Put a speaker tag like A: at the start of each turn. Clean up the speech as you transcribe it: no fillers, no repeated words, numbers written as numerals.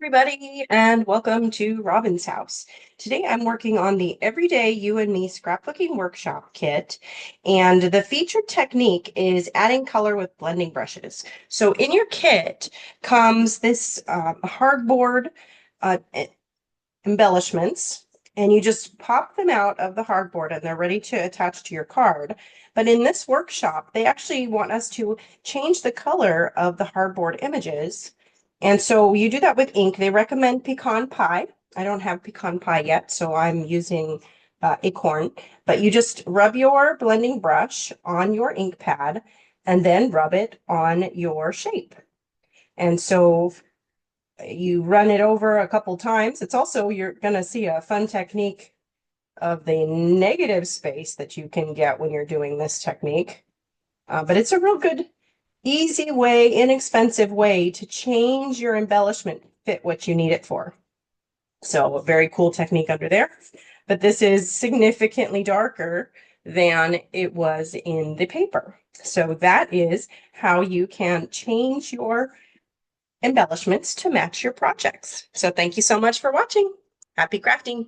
A: Everybody, and welcome to Robin's House. Today I'm working on the Everyday You and Me Scrapbooking Workshop Kit, and the featured technique is adding color with blending brushes. So in your kit comes this hardboard embellishments, and you just pop them out of the hardboard and they're ready to attach to your card. But in this workshop, they actually want us to change the color of the hardboard images. And so you do that with ink. They recommend pecan pie. I don't have pecan pie yet, so I'm using acorn. But you just rub your blending brush on your ink pad and then rub it on your shape. And so you run it over a couple times. It's also, you're going to see a fun technique of the negative space that you can get when you're doing this technique. But it's a real good, easy way, inexpensive way to change your embellishment, fit what you need it for. So a very cool technique under there. But this is significantly darker than it was in the paper. So that is how you can change your embellishments to match your projects. So thank you so much for watching. Happy crafting.